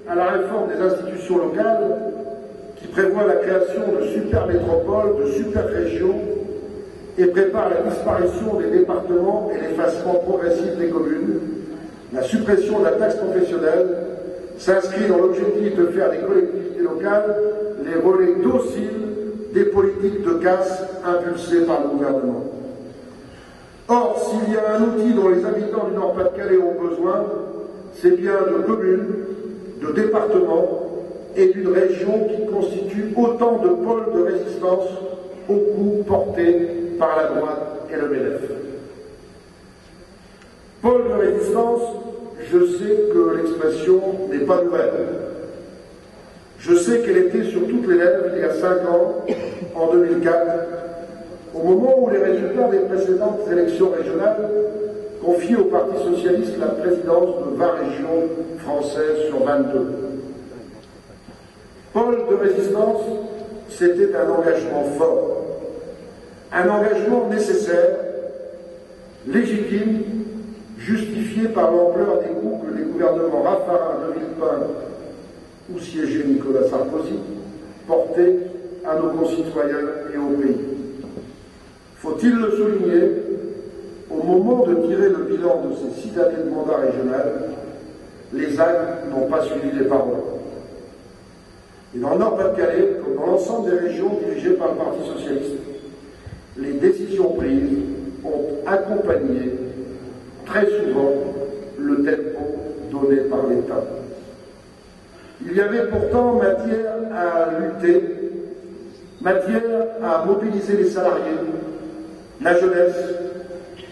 à la réforme des institutions locales qui prévoit la création de super-métropoles, de super-régions et prépare la disparition des départements et l'effacement progressif des communes, la suppression de la taxe professionnelle s'inscrit dans l'objectif de faire des collectivités locales les relais dociles des politiques de casse impulsées par le gouvernement. Or, s'il y a un outil dont les habitants du Nord-Pas-de-Calais ont besoin, c'est bien de communes, de départements et d'une région qui constitue autant de pôles de résistance aux coups portés par la droite et le MEDEF. Pôle de résistance, je sais que l'expression n'est pas nouvelle. Je sais qu'elle était sur toutes les lèvres il y a 5 ans, en 2004, au moment où les résultats des précédentes élections régionales confient au Parti socialiste la présidence de 20 régions françaises sur 22. Pôle de résistance, c'était un engagement fort, un engagement nécessaire, légitime, justifié par l'ampleur des coups que les gouvernements Raffarin de Villepin, où siégeait Nicolas Sarkozy, portaient à nos concitoyens et au pays. Faut-il le souligner, au moment de tirer le bilan de ces 6 années de mandat régional, les actes n'ont pas suivi les paroles. Et dans le Nord-Pas-de-Calais, comme dans l'ensemble des régions dirigées par le Parti socialiste, les décisions prises ont accompagné très souvent le tempo donné par l'État. Il y avait pourtant matière à lutter, matière à mobiliser les salariés, la jeunesse,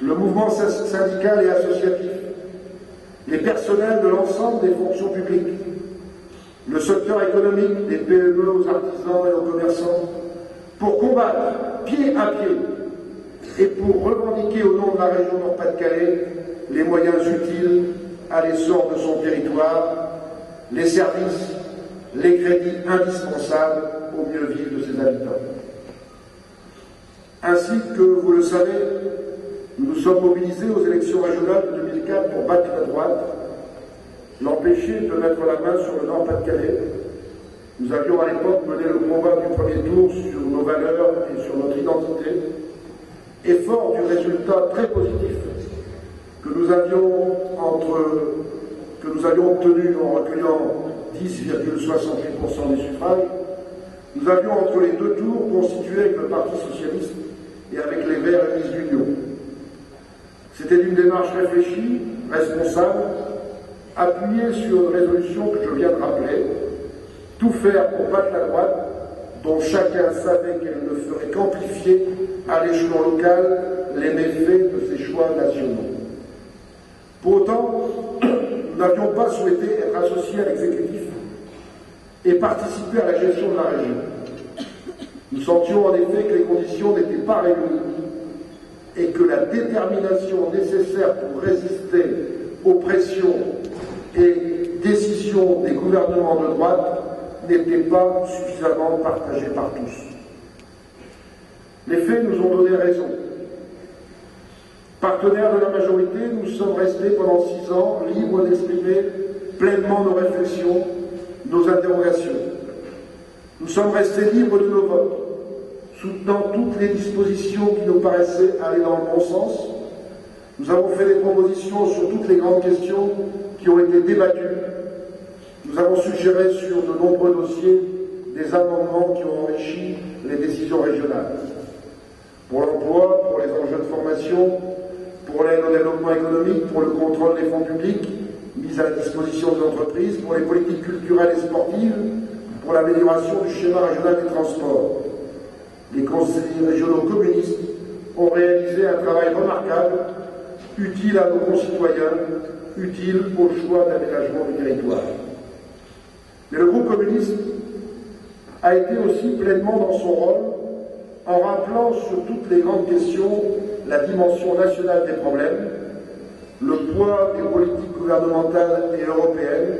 le mouvement syndical et associatif, les personnels de l'ensemble des fonctions publiques, le secteur économique, des PME aux artisans et aux commerçants, pour combattre pied à pied et pour revendiquer au nom de la région Nord-Pas-de-Calais les moyens utiles à l'essor de son territoire, les services, les crédits indispensables au mieux vivre de ses habitants. Ainsi que vous le savez, nous nous sommes mobilisés aux élections régionales de 2004 pour battre la droite, l'empêcher de mettre la main sur le Nord-Pas-de-Calais. Nous avions à l'époque mené le combat du premier tour sur nos valeurs et sur notre identité, et fort du résultat très positif que nous avions obtenu en recueillant 10,68% des suffrages, nous avions entre les 2 tours constitué avec le Parti socialiste et avec les Verts et les Unions. C'était une démarche réfléchie, responsable, appuyée sur une résolution que je viens de rappeler, tout faire pour battre la droite, dont chacun savait qu'elle ne ferait qu'amplifier à l'échelon local les méfaits de ses choix nationaux. Pour autant, nous n'avions pas souhaité être associés à l'exécutif et participer à la gestion de la région. Nous sentions en effet que les conditions n'étaient pas réunies et que la détermination nécessaire pour résister aux pressions et décisions des gouvernements de droite n'était pas suffisamment partagée par tous. Les faits nous ont donné raison. Partenaires de la majorité, nous sommes restés pendant 6 ans libres d'exprimer pleinement nos réflexions, nos interrogations. Nous sommes restés libres de nos votes, soutenant toutes les dispositions qui nous paraissaient aller dans le bon sens. Nous avons fait des propositions sur toutes les grandes questions qui ont été débattues. Nous avons suggéré sur de nombreux dossiers des amendements qui ont enrichi les décisions régionales. Pour l'emploi, pour les enjeux de formation, pour l'aide au développement économique, pour le contrôle des fonds publics mis à la disposition des entreprises, pour les politiques culturelles et sportives, pour l'amélioration du schéma régional des transports. Les conseillers régionaux communistes ont réalisé un travail remarquable, utile à nos concitoyens, utile au choix d'aménagement du territoire. Mais le groupe communiste a été aussi pleinement dans son rôle en rappelant sur toutes les grandes questions la dimension nationale des problèmes, le poids des politiques gouvernementales et européennes,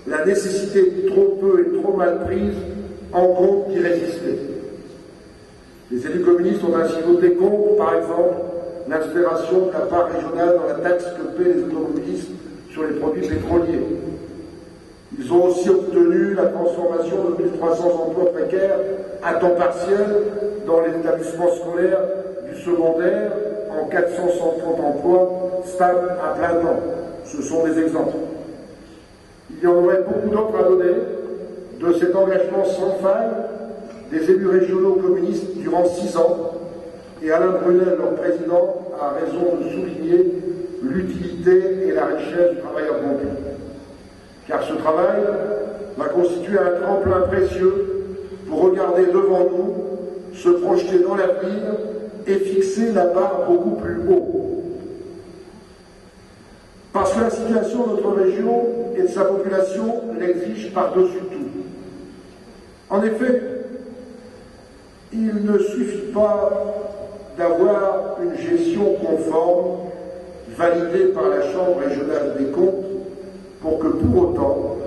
la nécessité trop peu et trop mal prise en compte d'y résister. Les élus communistes ont ainsi voté contre, par exemple, l'instauration de la part régionale dans la taxe que paient les automobilistes sur les produits pétroliers. Ils ont aussi obtenu la transformation de 1300 emplois précaires à temps partiel dans les établissements scolaires du secondaire en 430 emplois stables à plein temps. Ce sont des exemples. Il y en aurait beaucoup d'autres à donner de cet engagement sans faille des élus régionaux communistes durant 6 ans, et Alain Brunel, leur président, a raison de souligner l'utilité et la richesse du travail accompli. Car ce travail va constituer un tremplin précieux pour regarder devant nous, se projeter dans l'avenir et fixer la barre beaucoup plus haut. Parce que la situation de notre région et de sa population l'exige par-dessus tout. En effet, il ne suffit pas d'avoir une gestion conforme validée par la Chambre régionale des comptes pour que pour autant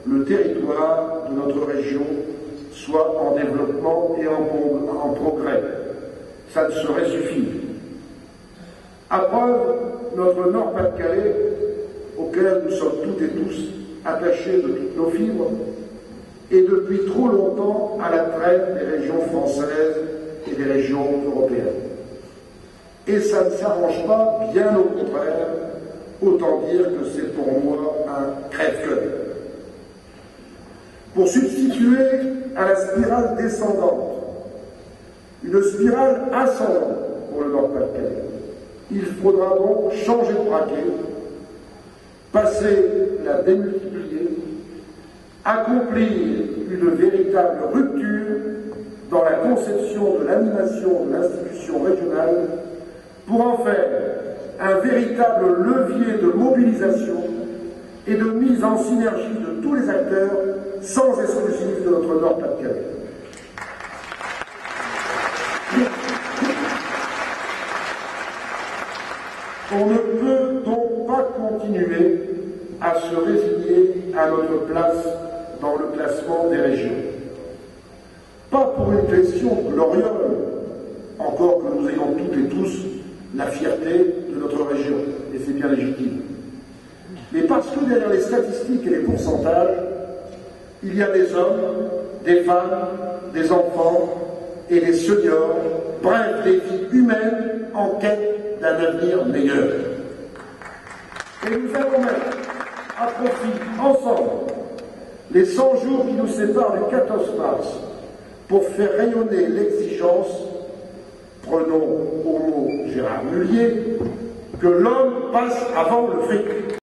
le territoire de notre région soit en développement et en progrès. Ça ne saurait suffire. À preuve, notre Nord-Pas-de-Calais, auquel nous sommes toutes et tous attachés de toutes nos fibres, est depuis trop longtemps à la traîne des régions françaises et des régions européennes. Et ça ne s'arrange pas, bien au contraire, autant dire que c'est pour moi un crève-cœur. Pour substituer à la spirale descendante, une spirale ascendante pour le Nord-Pas-de-Calais, il faudra donc changer de braquet, passer la démultiplier, accomplir une véritable rupture dans la conception de l'animation de l'institution régionale pour en faire un véritable levier de mobilisation et de mise en synergie de tous les acteurs sans exclusif de notre Nord-Pas-de-Calais. On ne peut donc pas continuer à se résigner à notre place dans le classement des régions. Pas pour une question glorieuse, encore que nous ayons toutes et tous la fierté de notre région, et c'est bien légitime. Mais parce que derrière les statistiques et les pourcentages, il y a des hommes, des femmes, des enfants et des seniors, bref, des vies humaines en quête d'un avenir meilleur. Et nous allons mettre à profit, ensemble, les 100 jours qui nous séparent du 14 mars pour faire rayonner l'exigence, prenons au mot Gérard Mullier, que l'homme passe avant le fric.